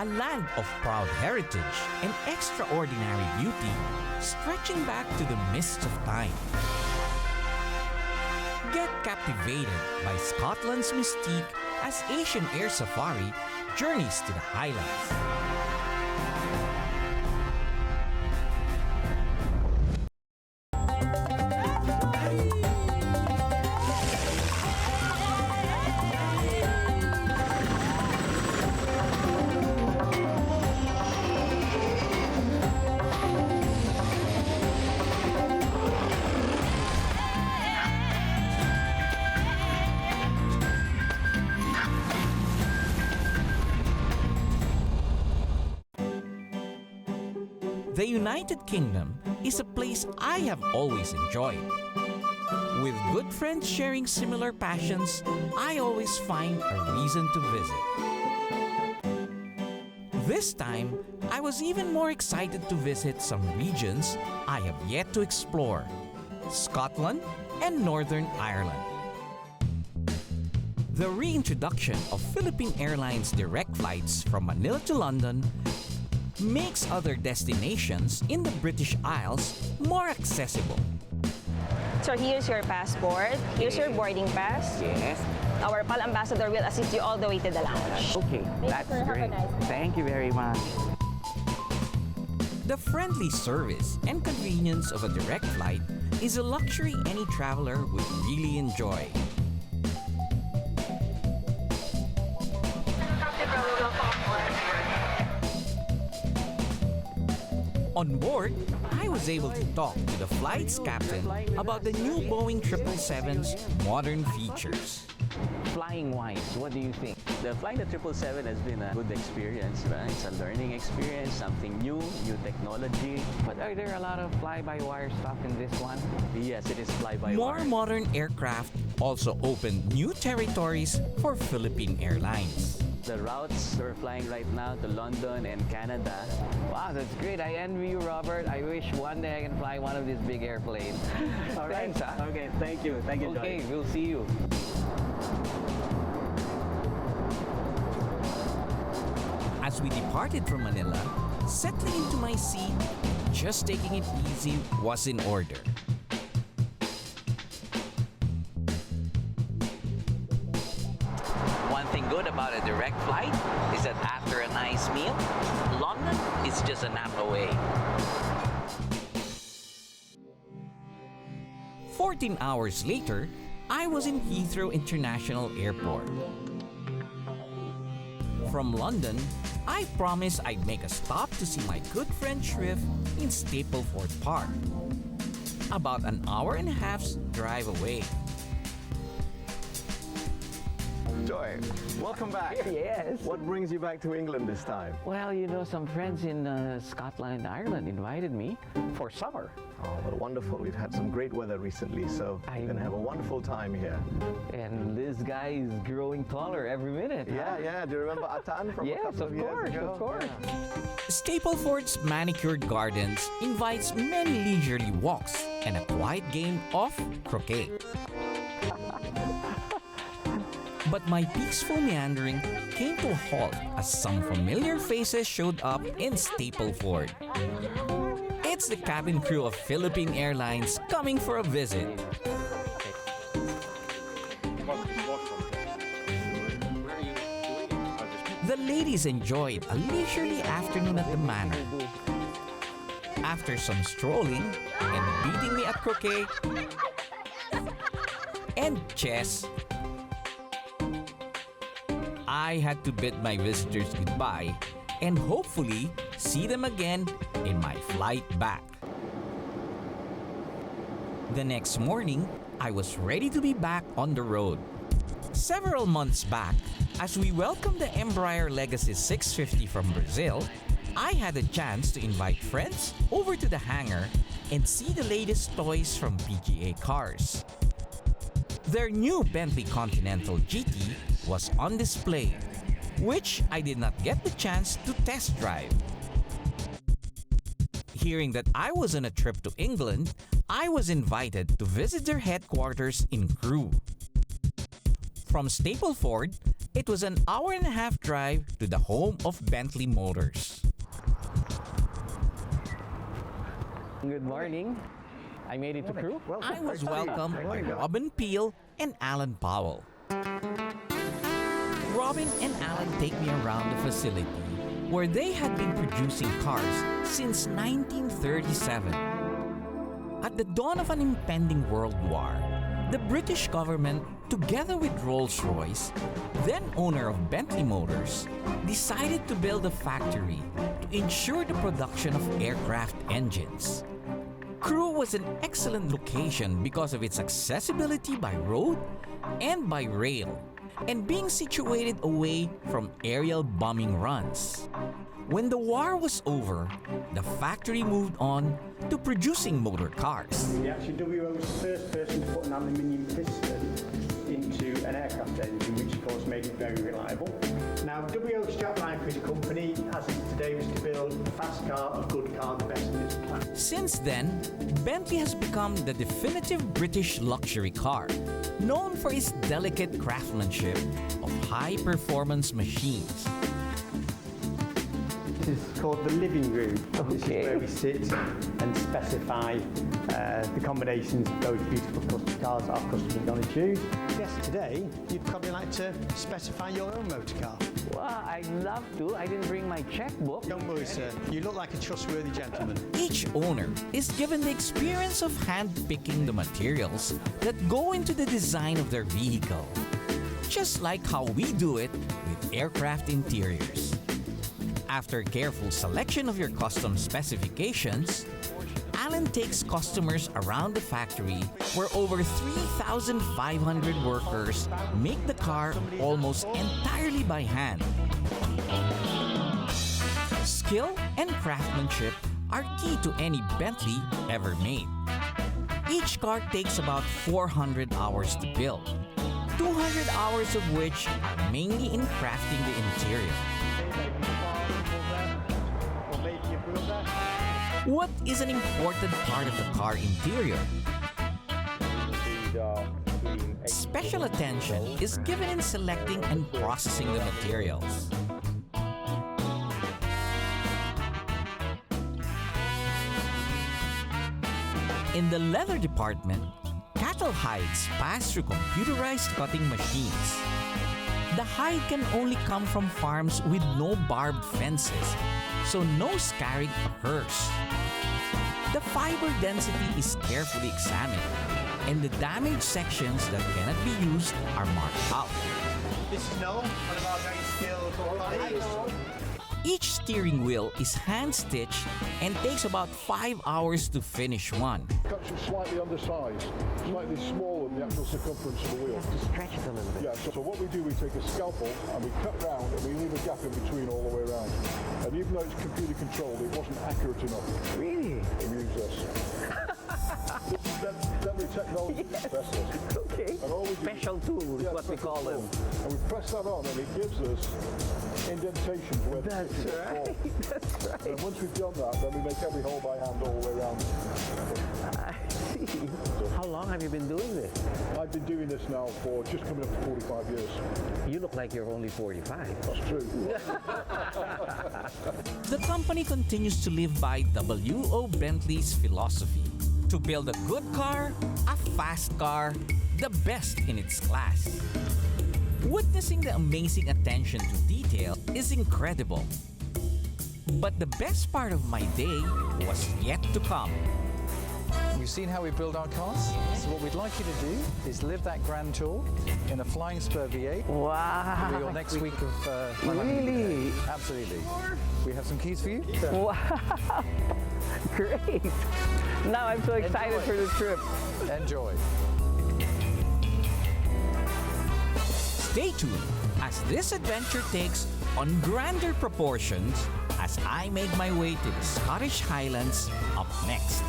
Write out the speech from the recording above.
a land of proud heritage and extraordinary beauty stretching back to the mists of time. Get captivated by Scotland's mystique as Asian Air Safari journeys to the Highlands. The United Kingdom is a place I have always enjoyed. With good friends sharing similar passions, I always find a reason to visit. This time, I was even more excited to visit some regions I have yet to explore: Scotland and Northern Ireland. The reintroduction of Philippine Airlines direct flights from Manila to London makes other destinations in the British Isles more accessible. So here's your passport, here's your boarding pass. Yes. Our PAL ambassador will assist you all the way to the lounge. Okay, that's great. Thank you very much. The friendly service and convenience of a direct flight is a luxury any traveler would really enjoy. On board, I was able to talk to the flight's captain about the new Boeing 777's modern features. Flying-wise, what do you think? The flying the 777 has been a good experience, right? It's a learning experience, something new technology. But are there a lot of fly-by-wire stuff in this one? Yes, it is fly-by-wire. More modern aircraft also opened new territories for Philippine Airlines. The routes we're flying right now to London and Canada. Wow, that's great. I envy you, Robert. I wish one day I can fly one of these big airplanes. All right. Thanks, huh? Okay, thank you. Thank you, Okay, Joy. we'll see you. As we departed from Manila, settling into my seat, just taking it easy was in order. One thing good about a direct flight is that after a nice meal, London is just a nap away. 14 hours later, I was in Heathrow International Airport. From London, I promised I'd make a stop to see my good friend Shrift in Stapleford Park, about an hour and a half's drive away. Joy, welcome back. Yes. What brings you back to England this time? Well, you know, some friends in Scotland and Ireland invited me for summer. Oh, what wonderful. We've had some great weather recently, so we're going to have a wonderful time here. And this guy is growing taller every minute. Yeah, yeah. Do you remember Atan from a Yes, couple of years course, ago? of course. Yeah. Stapleford's manicured gardens invites many leisurely walks and a quiet game of croquet. But my peaceful meandering came to a halt as some familiar faces showed up in Stapleford. It's the cabin crew of Philippine Airlines coming for a visit. The ladies enjoyed a leisurely afternoon at the manor. After some strolling and beating me at croquet and chess, I had to bid my visitors goodbye and hopefully see them again in my flight back. The next morning, I was ready to be back on the road. Several months back, as we welcomed the Embraer Legacy 650 from Brazil, I had a chance to invite friends over to the hangar and see the latest toys from PGA Cars. Their new Bentley Continental GT was on display, which I did not get the chance to test drive. Hearing that I was on a trip to England, I was invited to visit their headquarters in Crewe. From Stapleford, It was an hour-and-a-half drive to the home of Bentley Motors. Good morning. I made it to crew. I was welcomed by Robin Peel and Alan Powell. Robin and Alan take me around the facility where they had been producing cars since 1937. At the dawn of an impending world war, the British government, together with Rolls-Royce, then owner of Bentley Motors, decided to build a factory to ensure the production of aircraft engines. Crewe was an excellent location because of its accessibility by road and by rail, and being situated away from aerial bombing runs. When the war was over, the factory moved on to producing motor cars. Actually, WO was the first person to put an aluminium piston into an aircraft engine, which of course made it very reliable. Now, WO Strapline Cruise Company, as it is today, was to build a fast car, a good car, the best in its class. Since then, Bentley has become the definitive British luxury car, known for its delicate craftsmanship of high-performance machines. This is called the living room. This is where we sit and specify the combinations of those beautiful custom cars our customers are going to choose. Yes, today you'd probably like to specify your own motor car. Wow, I'd love to. I didn't bring my checkbook. Don't worry, sir. You look like a trustworthy gentleman. Each owner is given the experience of hand-picking the materials that go into the design of their vehicle, just like how we do it with aircraft interiors. After careful selection of your custom specifications, Alan takes customers around the factory where over 3,500 workers make the car almost entirely by hand. Skill and craftsmanship are key to any Bentley ever made. Each car takes about 400 hours to build, 200 hours of which are mainly in crafting the interior. What is an important part of the car interior? Special attention is given in selecting and processing the materials. In the leather department, cattle hides pass through computerized cutting machines. The hide can only come from farms with no barbed fences, so no scarring occurs. The fiber density is carefully examined, and the damaged sections that cannot be used are marked out. This is Noel, one of our very skilled colleagues. Each steering wheel is hand-stitched and takes about 5 hours to finish one. Cuts are slightly undersized, slightly smaller than the actual circumference of the wheel. To stretch it a little bit. Yeah, so what we do, we take a scalpel and we cut round and we leave a gap in between all the way around. And even though it's computer controlled, it wasn't accurate enough. Really? To use this. Bentley technology specialist. Okay. And all we do, Special tool is what we call them. And we press that on and it gives us indentations where the That's stitches right. fall. That's right. And once we've done that, then we make every hole by hand all the way around. I see. How long have you been doing this? I've been doing this now for just coming up to 45 years. You look like you're only 45. That's true. The company continues to live by W.O. Bentley's philosophy: to build a good car, a fast car, the best in its class. Witnessing the amazing attention to detail is incredible. But the best part of my day was yet to come. You've seen how we build our cars? So what we'd like you to do is live that grand tour in a Flying Spur V8. Wow. For your next week of Really? Absolutely. We have some keys for you. Wow. Great. Now I'm so excited for the trip. Enjoy. Stay tuned as this adventure takes on grander proportions as I make my way to the Scottish Highlands up next.